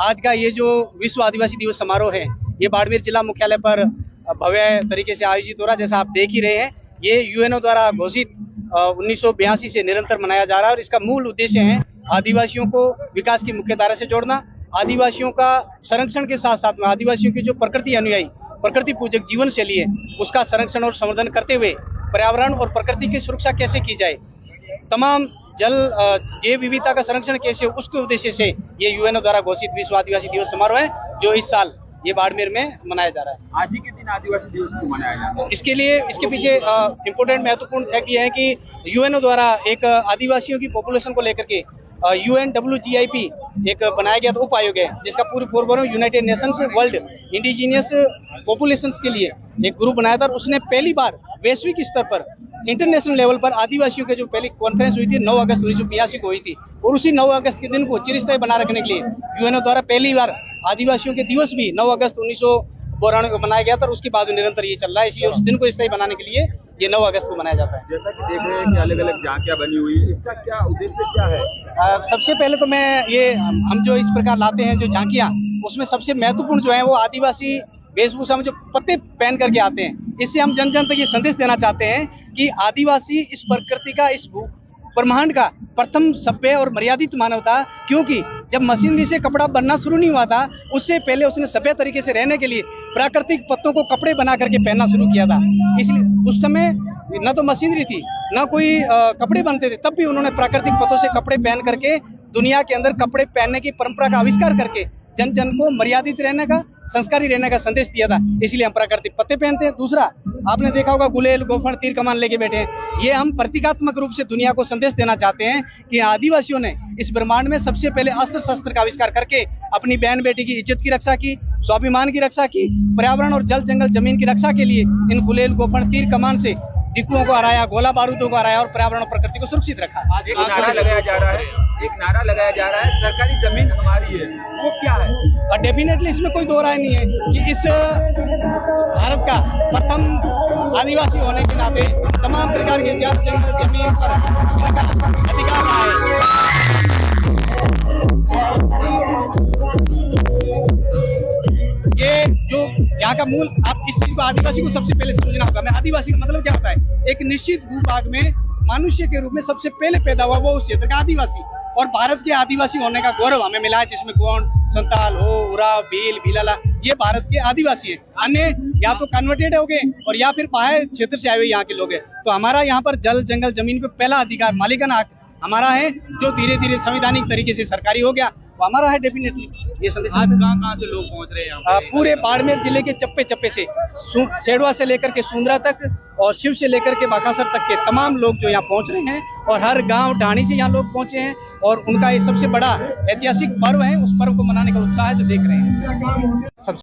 आज का ये जो विश्व आदिवासी दिवस समारोह है, ये बाड़मेर जिला मुख्यालय पर भव्य तरीके से आयोजित हो रहा है। जैसा आप देख ही रहे हैं, ये यूएनओ द्वारा घोषित 1982 से निरंतर मनाया जा रहा है और इसका मूल उद्देश्य है आदिवासियों को विकास की मुख्य धारा से जोड़ना, आदिवासियों का संरक्षण के साथ साथ में आदिवासियों की जो प्रकृति अनुयायी, प्रकृति पूजक जीवन शैली है, उसका संरक्षण और संवर्धन करते हुए पर्यावरण और प्रकृति की सुरक्षा कैसे की जाए, तमाम जैव विविधता का संरक्षण कैसे, उसके उद्देश्य से ये यूएनओ द्वारा घोषित विश्व आदिवासी दिवस समारोह है, जो इस साल ये बाड़मेर में मनाया जा रहा है। आज ही के दिन आदिवासी दिवस क्यों मनाया जा रहा है? इसके पीछे इम्पोर्टेंट महत्वपूर्ण फैक्ट ये है कि यूएनओ द्वारा एक आदिवासियों की पॉपुलेशन को लेकर के UNWGIP एक बनाया गया उप आयोग है, जिसका पूरे forward United Nations world indigenous populations के लिए एक ग्रुप बनाया था और उसने पहली बार वैश्विक स्तर पर इंटरनेशनल लेवल पर आदिवासियों के जो पहली कॉन्फ्रेंस हुई थी 9 अगस्त 1982 को हुई थी और उसी 9 अगस्त के दिन को चिरस्थायी बना रखने के लिए यूएनओ द्वारा पहली बार आदिवासियों के दिवस भी 9 अगस्त 1992 को मनाया गया था और उसके बाद निरंतर ये चल रहा है। इसलिए उस दिन को स्थायी बनाने के लिए ये 9 अगस्त को मनाया जाता है। जैसा कि देख रहे हैं कि अलग अलग झांकियां बनी हुई है, इसका क्या उद्देश्य क्या है? सबसे पहले तो मैं ये हम जो इस प्रकार लाते हैं जो झांकियां, उसमें सबसे महत्वपूर्ण जो है वो आदिवासी वेशभूषा में जो पत्ते पहन करके आते हैं। इससे हम जन जन तक ये संदेश देना चाहते हैं कि आदिवासी इस प्रकृति का, इस ब्रह्मांड का प्रथम सभ्य और मर्यादित मानव था, क्योंकि जब मशीनरी से कपड़ा बनना शुरू नहीं हुआ था, उससे पहले उसने सभ्य तरीके से रहने के लिए प्राकृतिक पत्तों को कपड़े बना करके पहनना शुरू किया था। इसलिए उस समय न तो मशीनरी थी, न कोई कपड़े बनते थे, तब भी उन्होंने प्राकृतिक पत्तों से कपड़े पहन करके दुनिया के अंदर कपड़े पहनने की परंपरा का आविष्कार करके जन जन को मर्यादित रहने का, संस्कारी रहने का संदेश दिया था। इसलिए हम प्राकृतिक पत्ते पहनते हैं। दूसरा, आपने देखा होगा गुलेल, गोफन, तीर कमान लेके बैठे हैं। ये हम प्रतीकात्मक रूप से दुनिया को संदेश देना चाहते हैं कि आदिवासियों ने इस ब्रह्मांड में सबसे पहले अस्त्र शस्त्र का आविष्कार करके अपनी बहन बेटी की इज्जत की रक्षा की, स्वाभिमान की रक्षा की, पर्यावरण और जल जंगल जमीन की रक्षा के लिए इन गुलेल, गोफन, तीर कमान से डिपुओं को हराया, गोला बारूदों को हराया और पर्यावरण और प्रकृति को सुरक्षित रखा। आज एक नारा लगाया जा रहा है, सरकारी जमीन हमारी है, वो क्या है? और डेफिनेटली इसमें कोई दो राय नहीं है कि इस भारत का प्रथम आदिवासी होने के नाते तमाम प्रकार के जल जंगल जमीन पर इनका अधिकार है। ये जो यहाँ का मूल, आप इस चीज को आदिवासी को सबसे पहले समझना होगा। मैं आदिवासी का मतलब क्या होता है? एक निश्चित भूभाग में मनुष्य के रूप में सबसे पहले पैदा हुआ वो उस क्षेत्र का आदिवासी, और भारत के आदिवासी होने का गौरव हमें मिला है, जिसमें गोंड, संताल, हो, उराव, भील, भीलाला, ये भारत के आदिवासी है। अन्य या तो कन्वर्टेड हो गए और या फिर बाहर क्षेत्र से आए हुए यहाँ के लोग हैं। तो हमारा यहाँ पर जल जंगल जमीन पे पहला अधिकार, मालिकाना हक हमारा है, जो धीरे धीरे संवैधानिक तरीके से सरकारी हो गया, वो हमारा है। डेफिनेटली ये संदेश आज कहाँ से लोग पहुँच रहे हैं यहाँ पे? पूरे बाड़मेर जिले के चप्पे चप्पे से, सेडवा से लेकर के सुंदरा तक और शिव से लेकर के बाकासर तक के तमाम लोग जो यहाँ पहुंच रहे हैं, और हर गांव ढाणी से यहाँ लोग पहुंचे हैं और उनका ये सबसे बड़ा ऐतिहासिक पर्व है। उस पर्व को मनाने का उत्साह है जो देख रहे हैं।